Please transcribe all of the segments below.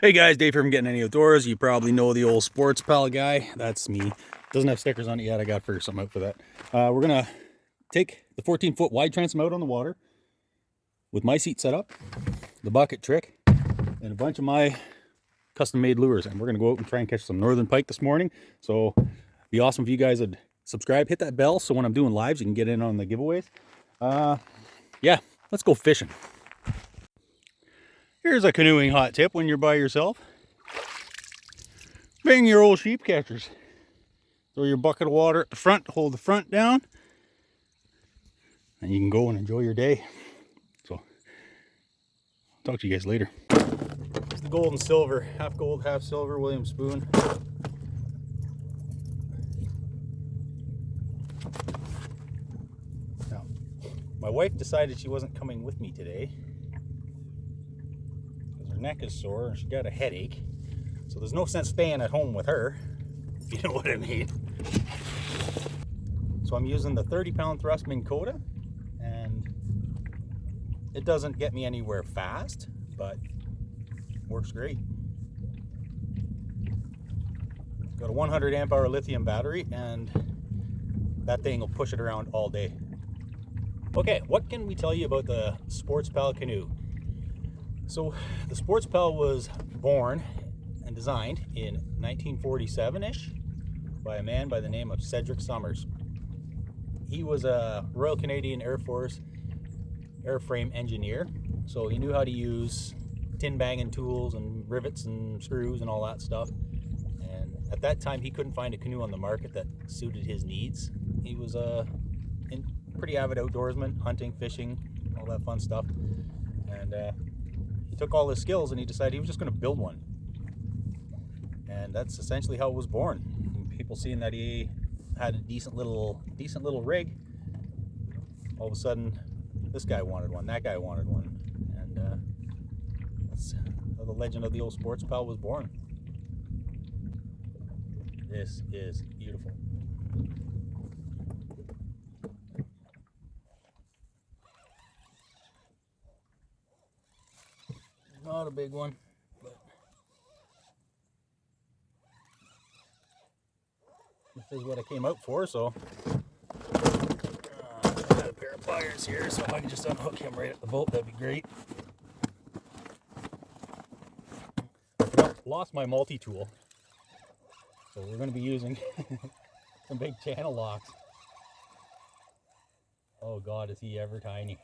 Hey guys, Dave here from Getting Any Outdoors. You probably know the old Sportspal guy. That's me. Doesn't have stickers on it yet. I got to figure something out for that. We're going to take the 14-foot wide transom out on the water with my seat set up, the bucket trick, and a bunch of my custom-made lures. And we're going to go out and try and catch some northern pike this morning. So it'd be awesome if you guys would subscribe, hit that bell, so when I'm doing lives, you can get in on the giveaways. Yeah, let's go fishing. Here's a canoeing hot tip when you're by yourself. Bring your old sheep catchers. Throw your bucket of water at the front to hold the front down. And you can go and enjoy your day. So, talk to you guys later. It's the gold and silver. Half gold, half silver, William Spoon. Now, my wife decided she wasn't coming with me today. Her neck is sore and she got a headache, so there's no sense staying at home with her, if you know what I mean. So I'm using the 30-pound thrust Minn Kota, and it doesn't get me anywhere fast, but works great. It's got a 100 amp hour lithium battery, and that thing will push it around all day. Okay, what can we tell you about the Sportspal Canoe? So the Sportspal was born and designed in 1947-ish by a man by the name of Cedric Summers. He was a Royal Canadian Air Force airframe engineer, so he knew how to use tin banging tools and rivets and screws and all that stuff. And at that time, he couldn't find a canoe on the market that suited his needs. He was a pretty avid outdoorsman, hunting, fishing, all that fun stuff. And he took all his skills and he decided he was just going to build one. And that's essentially how it was born. And people seeing that he had a decent little rig, all of a sudden this guy wanted one, that guy wanted one, and that's how the legend of the old Sportspal was born. This is beautiful. Not a big one, but this is what I came out for, so I got a pair of pliers here, so if I can just unhook him right at the boat, that'd be great. I lost my multi-tool, so we're going to be using some big channel locks. Oh God, is he ever tiny.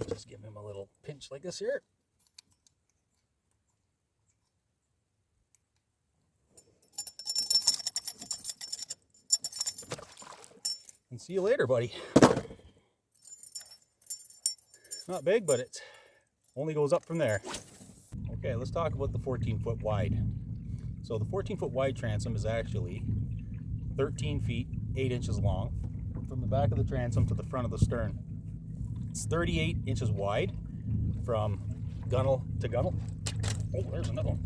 Just give him a little pinch like this here. And see you later, buddy. Not big, but it only goes up from there. Okay, let's talk about the 14-foot wide. So the 14-foot wide transom is actually 13 feet 8 inches long from the back of the transom to the front of the stern. It's 38 inches wide from gunnel to gunnel. Oh, there's another one.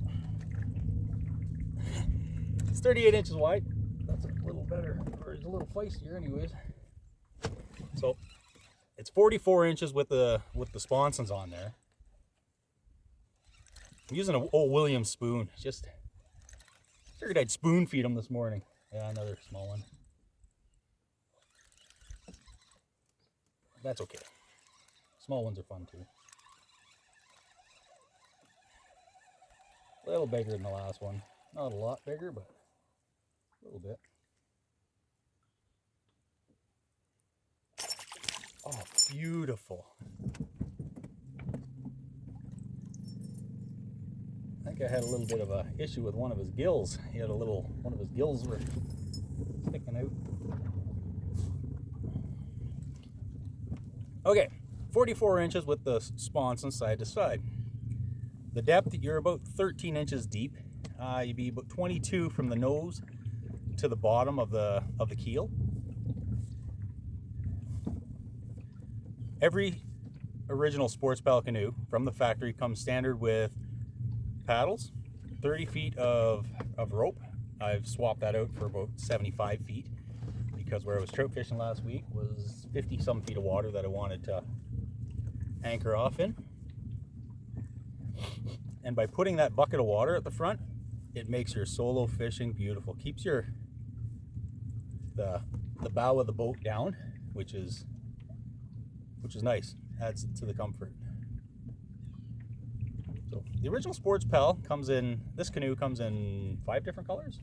It's 38 inches wide. That's a little better, or it's a little feistier anyways. So it's 44 inches with the sponsons on there. I'm using an old William spoon. Just figured I'd spoon feed them this morning. Yeah, another small one. That's okay. Small ones are fun too. A little bigger than the last one. Not a lot bigger, but a little bit. Oh, beautiful. I think I had a little bit of a issue with one of his gills. He had one of his gills were sticking out. Okay. 44 inches with the sponson side to side. The depth, you're about 13 inches deep. You'd be about 22 from the nose to the bottom of the keel. Every original Sportspal canoe from the factory comes standard with paddles, 30 feet of rope, I've swapped that out for about 75 feet because where I was trout fishing last week was 50 some feet of water that I wanted to anchor off in. And by putting that bucket of water at the front, it makes your solo fishing beautiful. Keeps the bow of the boat down, which is nice. Adds to the comfort. So the original Sportspal this canoe comes in 5 different colors.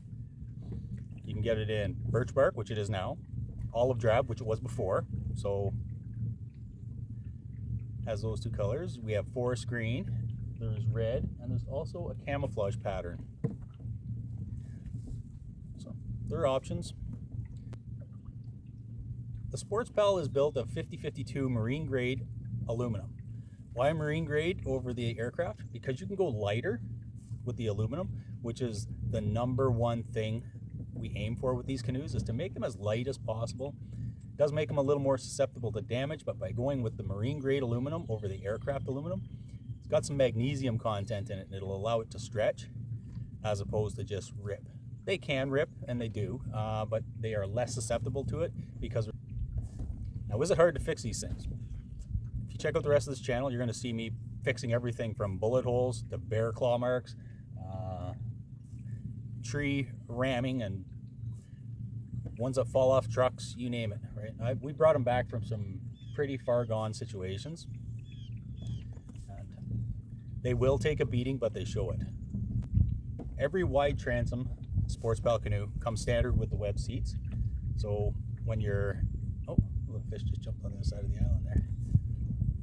You can get it in birch bark, which it is now, olive drab, which it was before, so has those 2 colors. We have forest green, there's red, and there's also a camouflage pattern. So there are options. The Sportspal is built of 5052 marine grade aluminum. Why marine grade over the aircraft? Because you can go lighter with the aluminum, which is the #1 thing we aim for with these canoes, is to make them as light as possible. It does make them a little more susceptible to damage, but by going with the marine grade aluminum over the aircraft aluminum, it's got some magnesium content in it, and it'll allow it to stretch as opposed to just rip. They can rip, and they do, but they are less susceptible to it because... Now, is it hard to fix these things? If you check out the rest of this channel, you're going to see me fixing everything from bullet holes to bear claw marks, tree ramming, and ones that fall off trucks, you name it, right? We brought them back from some pretty far gone situations. And they will take a beating, but they show it. Every wide transom Sportspal canoe comes standard with the web seats. So when you're... Oh, a little fish just jumped on the other side of the island there.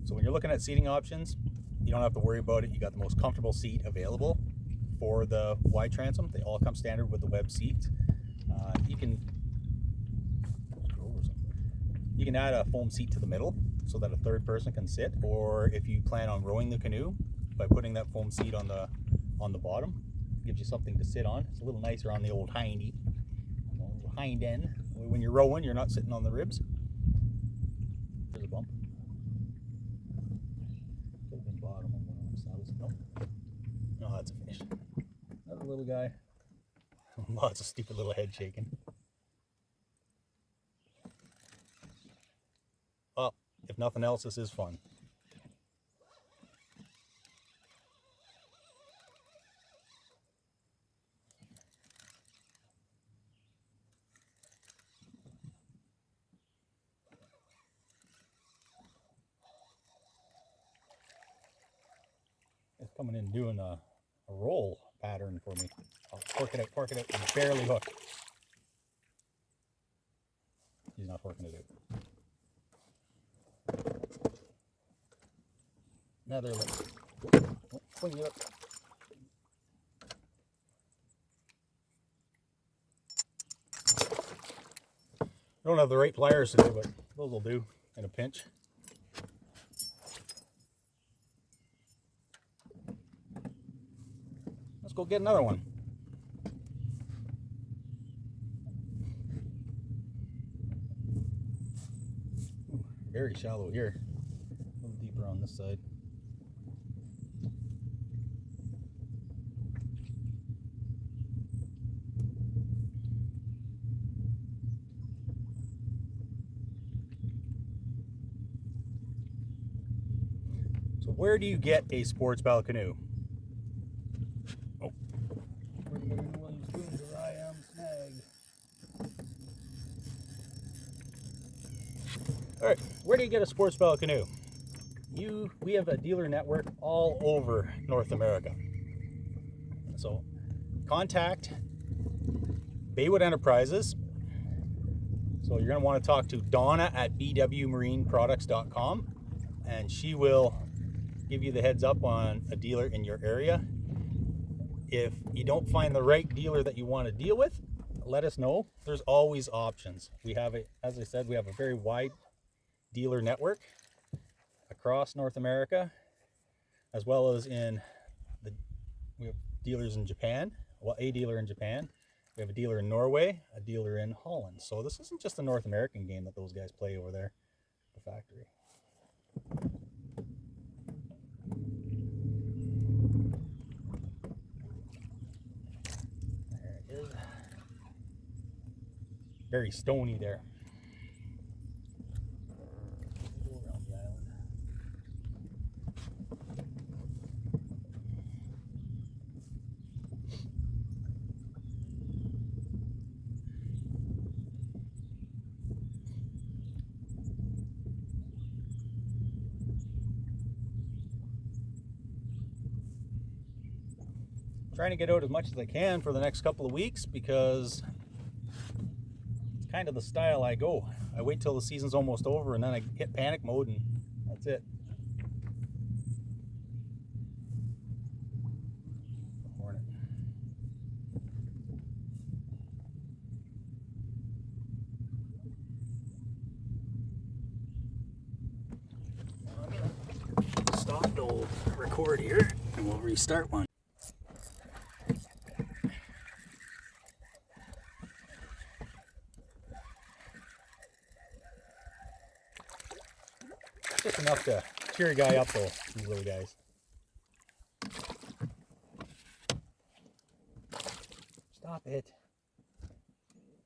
So when you're looking at seating options, you don't have to worry about it. You got the most comfortable seat available for the wide transom. They all come standard with the web seats. You can add a foam seat to the middle so that a third person can sit, or if you plan on rowing the canoe, by putting that foam seat on the bottom, it gives you something to sit on. It's a little nicer on the old hind end. When you're rowing, you're not sitting on the ribs. There's a bump. Could have been bottom on one of them saddles. Nope. No, that's a fish. Another little guy. Lots of stupid little head shaking. Well, if nothing else, this is fun. It's coming in doing a roll pattern for me. I'll pork it out, and barely hook. He's not forking it out. Another look. Oh, swing it up. I don't have the right pliers today, but those will do in a pinch. Let's go get another one. Ooh, very shallow here. A little deeper on this side. So where do you get a Sportspal canoe? Oh, where do you get Williams spoons where I am snagged? All right, where do you get a Sportspal canoe? We have a dealer network all over North America. So contact Baywood Enterprises. So you're going to want to talk to Donna at bwmarineproducts.com, and she will give you the heads up on a dealer in your area. If you don't find the right dealer that you want to deal with, let us know. There's always options. We have as I said, we have a very wide dealer network across North America, as well as we have dealers in Japan. Well, a dealer in Japan. We have a dealer in Norway, a dealer in Holland. So this isn't just a North American game that those guys play over there at the factory. There it is. very stony there. Go around the island. Trying to get out as much as I can for the next couple of weeks because it's kind of the style I go. I wait till the season's almost over and then I hit panic mode and that's it. Hornet. I'm gonna stop the record here and we'll restart one. Just enough to cheer a guy up though, these little guys. Stop it.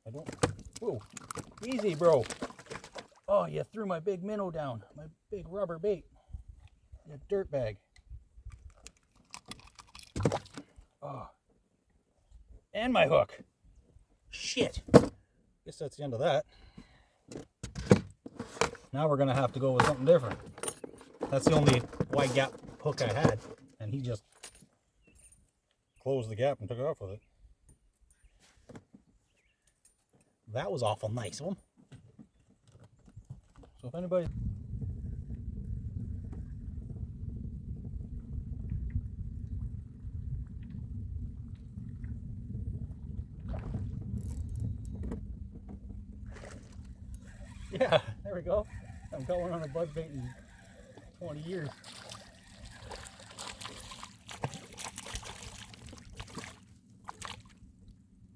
I don't. Whoa. Easy, bro. Oh, you threw my big minnow down. My big rubber bait. You dirtbag. Oh. And my hook. Shit. Guess that's the end of that. Now we're going to have to go with something different. That's the only wide gap hook I had. And he just closed the gap and took it off with it. That was awful nice of him. So if anybody... Yeah, there we go. I haven't got one on a buzz bait in 20 years.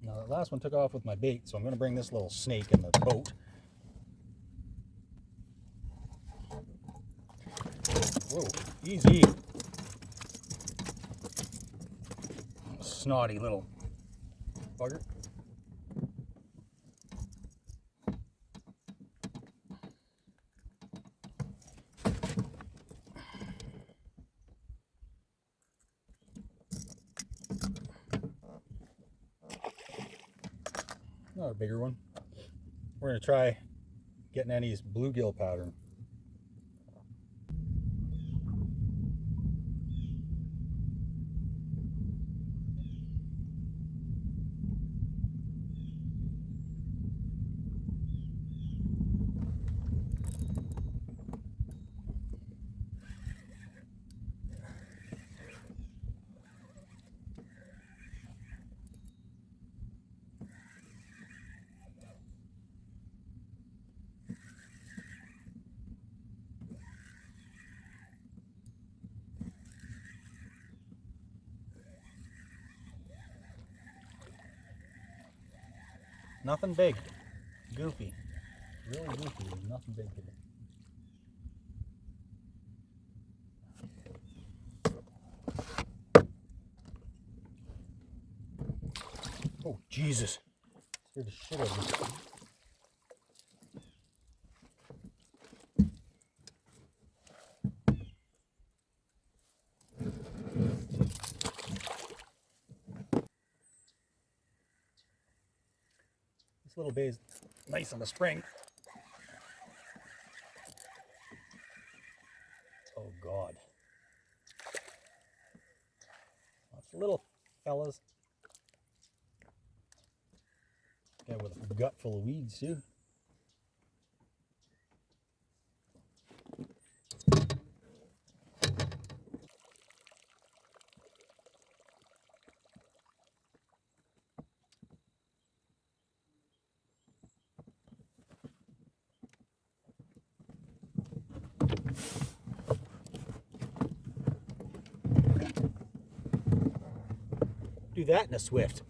Now that last one took off with my bait, so I'm going to bring this little snake in the boat. Whoa, easy. Snotty little bugger. Another bigger one. We're going to try getting Annie's bluegill pattern. Nothing big. Goofy. Really goofy. There's nothing big today. Oh, Jesus. Scared the shit out of me. This little bay is nice on the spring. Oh God. Lots of little fellas. Guy with a gut full of weeds too. Do that in a swift.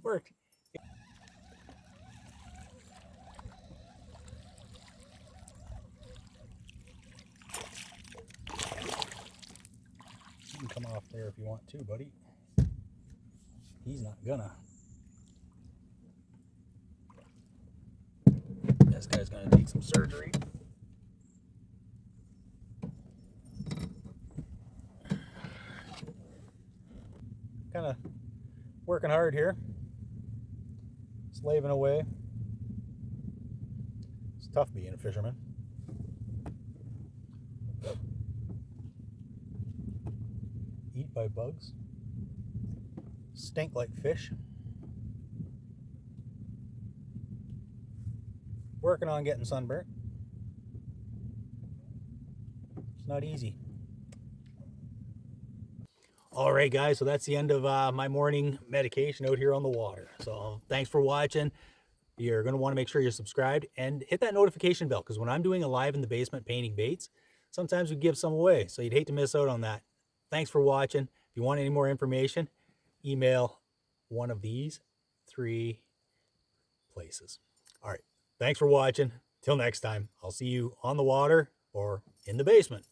worked. You can come off there if you want to, buddy. He's not gonna. This guy's gonna take some surgery. Kind of working hard here, slaving away. It's tough being a fisherman. Eat by bugs, stink like fish. Working on getting sunburnt. It's not easy. All right, guys, so that's the end of my morning medication out here on the water. So thanks for watching. You're going to want to make sure you're subscribed and hit that notification bell, because when I'm doing a live in the basement painting baits, sometimes we give some away, so you'd hate to miss out on that. Thanks for watching. If you want any more information, email one of these 3 places. All right, thanks for watching. Till next time, I'll see you on the water or in the basement.